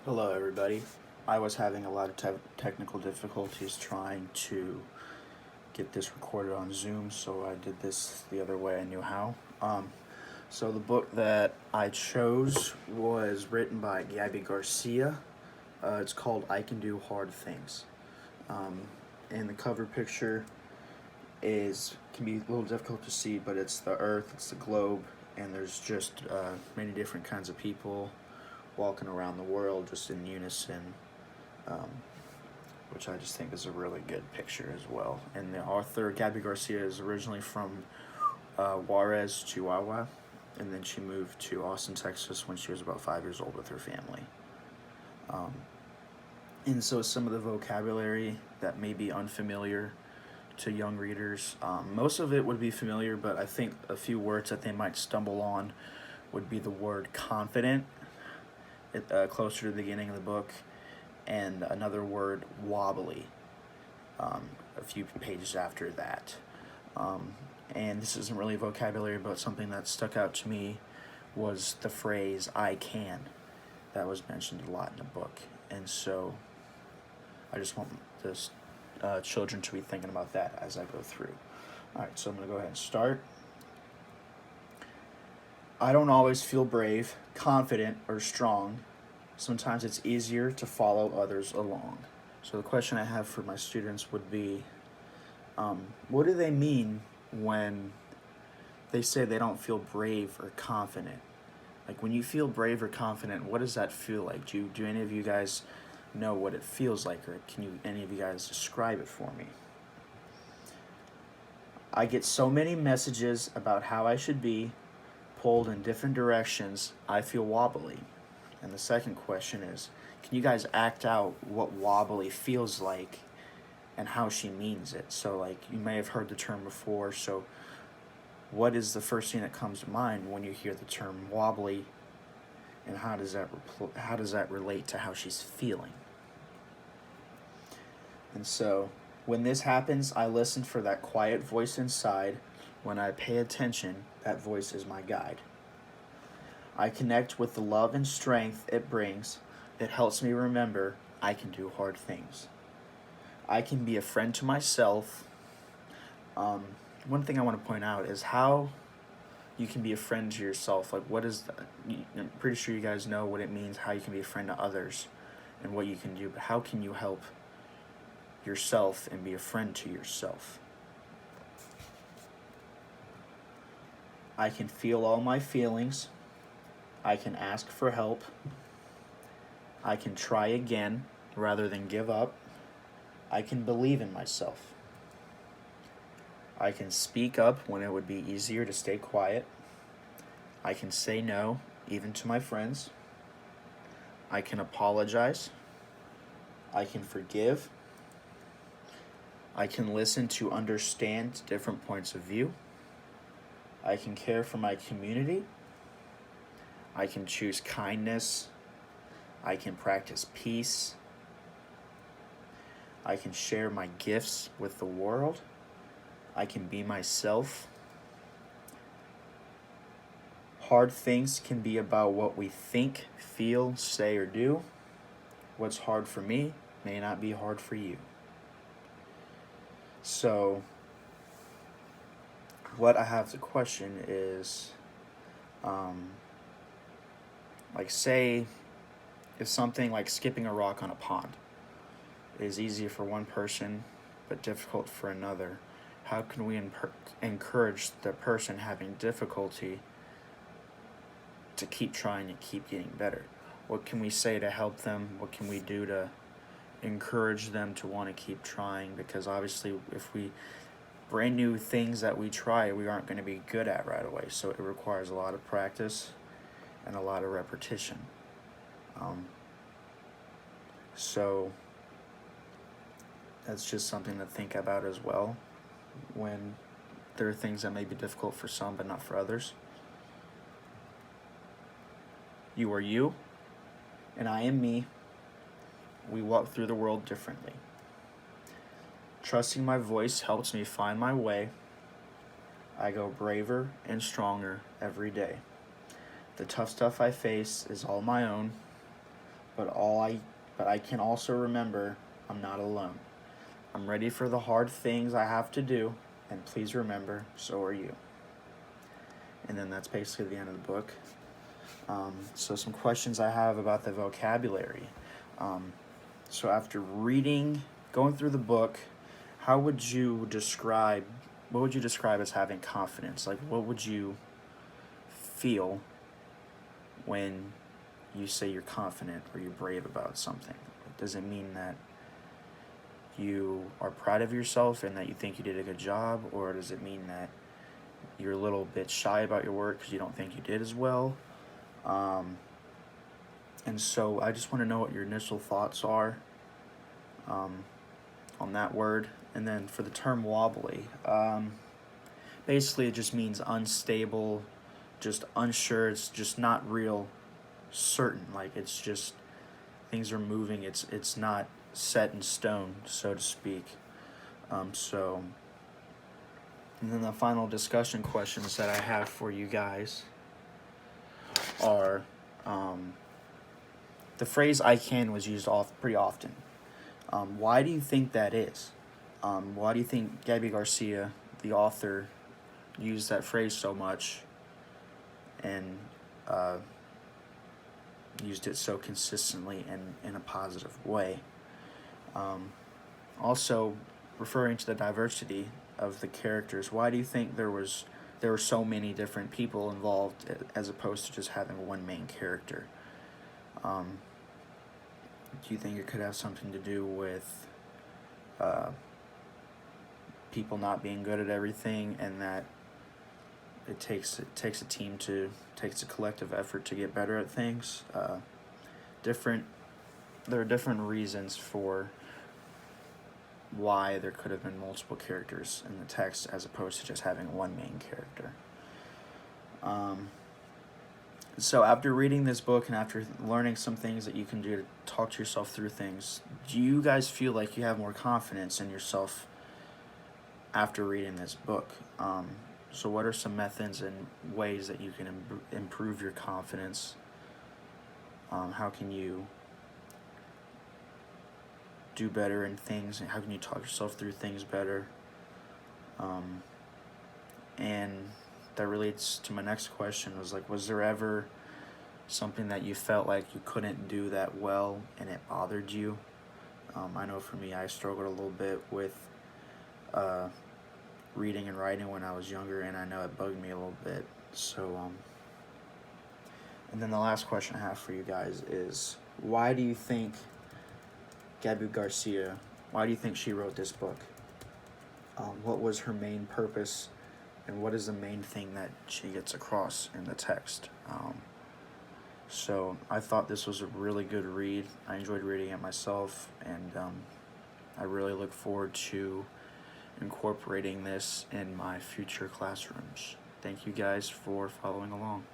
Hello, everybody. I was having a lot of technical difficulties trying to get this recorded on Zoom, so I did this the other way I knew how. So the book that I chose was written by Gabby Garcia. It's called I Can Do Hard Things. And the cover picture can be a little difficult to see, but it's the Earth, it's the globe, and there's just many different kinds of people walking around the world just in unison, um, which I just think is a really good picture as well. And the author, Gabby Garcia, is originally from Juarez, Chihuahua, and then she moved to Austin, Texas when she was about 5 years old with her family. And so some of the vocabulary that may be unfamiliar to young readers, most of it would be familiar, but I think a few words that they might stumble on would be the word confident, closer to the beginning of the book, and another word, wobbly, a few pages after that. And this isn't really vocabulary, but something that stuck out to me was the phrase "I can." That was mentioned a lot in the book, and so I just want this children to be thinking about that as I go through. All right, so I'm going to go ahead and start. I don't always feel brave, confident, or strong. Sometimes it's easier to follow others along. So the question I have for my students would be, what do they mean when they say they don't feel brave or confident? Like, when you feel brave or confident, what does that feel like? Do any of you guys know what it feels like, or can any of you guys describe it for me? I get so many messages about how I should be, pulled in different directions, I feel wobbly. And the second question is, can you guys act out what wobbly feels like and how she means it? So, like, you may have heard the term before, so what is the first thing that comes to mind when you hear the term wobbly, and how does that relate to how she's feeling? And so, when this happens, I listen for that quiet voice inside. When I pay attention, that voice is my guide. I connect with the love and strength it brings. It helps me remember I can do hard things. I can be a friend to myself. One thing I want to point out is how you can be a friend to yourself. Like, what is that? I'm pretty sure you guys know what it means, how you can be a friend to others and what you can do, but how can you help yourself and be a friend to yourself? I can feel all my feelings. I can ask for help. I can try again rather than give up. I can believe in myself. I can speak up when it would be easier to stay quiet. I can say no, even to my friends. I can apologize. I can forgive. I can listen to understand different points of view. I can care for my community. I can choose kindness. I can practice peace. I can share my gifts with the world. I can be myself. Hard things can be about what we think, feel, say, or do. What's hard for me may not be hard for you. So, what I have to question is, like, say if something like skipping a rock on a pond is easy for one person but difficult for another, how can we encourage the person having difficulty to keep trying and keep getting better? What can we say to help them? What can we do to encourage them to want to keep trying? Because obviously, if we brand new things that we try, we aren't going to be good at right away. So it requires a lot of practice and a lot of repetition. So that's just something to think about as well when there are things that may be difficult for some but not for others. You are you, and I am me. We walk through the world differently. Trusting my voice helps me find my way. I go braver and stronger every day. The tough stuff I face is all my own. but I can also remember I'm not alone. I'm ready for the hard things I have to do, and please remember, so are you. And then that's basically the end of the book. So some questions I have about the vocabulary. So after going through the book, what would you describe as having confidence? Like, what would you feel when you say you're confident or you're brave about something? Does it mean that you are proud of yourself and that you think you did a good job, or does it mean that you're a little bit shy about your work because you don't think you did as well? And so I just want to know what your initial thoughts are on that word. And then for the term wobbly, basically it just means unstable, just unsure. It's just not real certain. Like, it's just things are moving. It's not set in stone, so to speak. So, and then the final discussion questions that I have for you guys are, the phrase "I can" was used pretty often. Why do you think that is? Why do you think Gabby Garcia, the author, used that phrase so much and used it so consistently and in a positive way? Also, referring to the diversity of the characters, why do you think there were so many different people involved as opposed to just having one main character? Do you think it could have something to do with people not being good at everything, and that it takes a collective effort to get better at things? There are different reasons for why there could have been multiple characters in the text as opposed to just having one main character. So after reading this book and after learning some things that you can do to talk to yourself through things, do you guys feel like you have more confidence in yourself after reading this book? So what are some methods and ways that you can improve your confidence? How can you do better in things, and how can you talk yourself through things better? And that relates to my next question, was there ever something that you felt like you couldn't do that well and it bothered you? I know for me, I struggled a little bit with reading and writing when I was younger, and I know it bugged me a little bit. So, and then the last question I have for you guys is, why do you think Gabby Garcia, why do you think she wrote this book? What was her main purpose, and what is the main thing that she gets across in the text? So I thought this was a really good read. I enjoyed reading it myself, and I really look forward to incorporating this in my future classrooms. Thank you guys for following along.